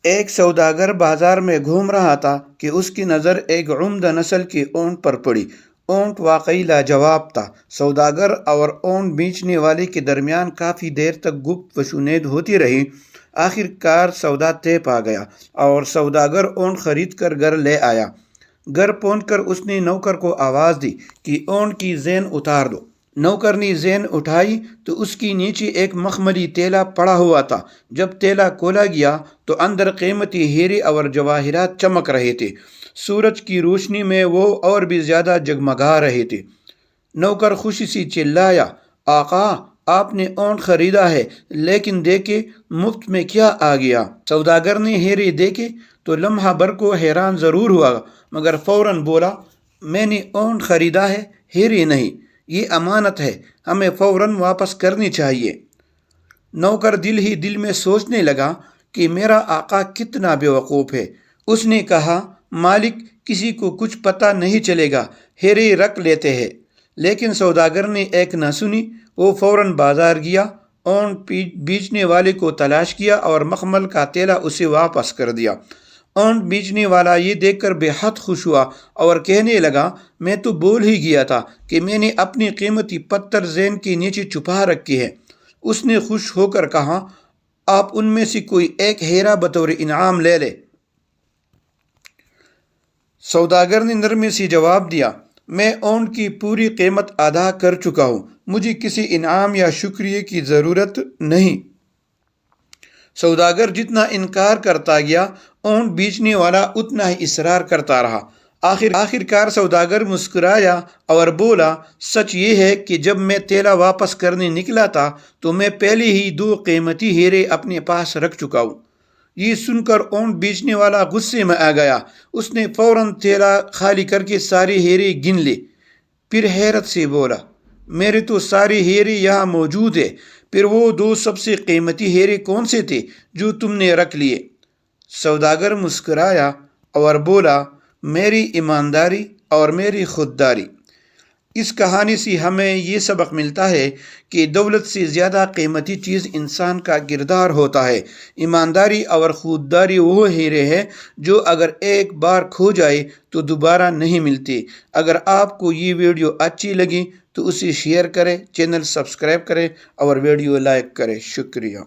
ایک سوداگر بازار میں گھوم رہا تھا کہ اس کی نظر ایک عمدہ نسل کی اونٹ پر پڑی۔ اونٹ واقعی لاجواب تھا۔ سوداگر اور اونٹ بیچنے والے کے درمیان کافی دیر تک گفت و شنید ہوتی رہی۔ آخر کار سودا طے پا گیا اور سوداگر اونٹ خرید کر گھر لے آیا۔ گھر پہنچ کر اس نے نوکر کو آواز دی کہ اونٹ کی زین اتار دو۔ نوکر نے زین اٹھائی تو اس کے نیچے ایک مخملی تیلا پڑا ہوا تھا۔ جب تیلا کھولا گیا تو اندر قیمتی ہیرے اور جواہرات چمک رہے تھے۔ سورج کی روشنی میں وہ اور بھی زیادہ جگمگا رہے تھے۔ نوکر خوشی سے چلایا، آقا آپ نے اونٹ خریدا ہے، لیکن دیکھے مفت میں کیا آ گیا۔ سوداگر نے ہیرے دیکھے تو لمحہ بھر کو حیران ضرور ہوا، مگر فوراً بولا، میں نے اونٹ خریدا ہے، ہیرے نہیں۔ یہ امانت ہے، ہمیں فوراً واپس کرنی چاہیے۔ نوکر دل ہی دل میں سوچنے لگا کہ میرا آقا کتنا بیوقوف ہے۔ اس نے کہا، مالک کسی کو کچھ پتہ نہیں چلے گا، ہیرے رکھ لیتے ہیں۔ لیکن سوداگر نے ایک نہ سنی۔ وہ فوراً بازار گیا، اونٹ بیچنے والے کو تلاش کیا اور مخمل کا تیلا اسے واپس کر دیا۔ اونٹ بیچنے والا یہ دیکھ کر بے حد خوش ہوا اور کہنے لگا، میں تو بول ہی گیا تھا کہ میں نے اپنی قیمتی پتھر زین کے نیچے چھپا رکھی ہے۔ اس نے خوش ہو کر کہا، آپ ان میں سے کوئی ایک ہیرا بطور انعام لے لے۔ سوداگر نے نرمی سے جواب دیا، میں اونٹ کی پوری قیمت ادا کر چکا ہوں، مجھے کسی انعام یا شکریہ کی ضرورت نہیں۔ سوداگر جتنا انکار کرتا گیا، اونٹ بیچنے والا اتنا ہی اصرار کرتا رہا۔ آخر کار سوداگر مسکرایا اور بولا، سچ یہ ہے کہ جب میں تیلا واپس کرنے نکلا تھا تو میں پہلے ہی 2 قیمتی ہیرے اپنے پاس رکھ چکا ہوں۔ یہ سن کر اونٹ بیچنے والا غصے میں آ گیا۔ اس نے فوراً تیلا خالی کر کے سارے ہیرے گن لیے۔ پھر حیرت سے بولا، میرے تو سارے ہیرے یہاں موجود ہیں، پھر وہ 2 سب سے قیمتی ہیرے کون سے تھے جو تم نے رکھ لیے؟ سوداگر مسکرایا اور بولا، میری ایمانداری اور میری خودداری۔ اس کہانی سے ہمیں یہ سبق ملتا ہے کہ دولت سے زیادہ قیمتی چیز انسان کا کردار ہوتا ہے۔ ایمانداری اور خودداری وہ ہیرے ہیں جو اگر ایک بار کھو جائے تو دوبارہ نہیں ملتے۔ اگر آپ کو یہ ویڈیو اچھی لگی تو اسے شیئر کریں، چینل سبسکرائب کریں اور ویڈیو لائک کریں۔ شکریہ۔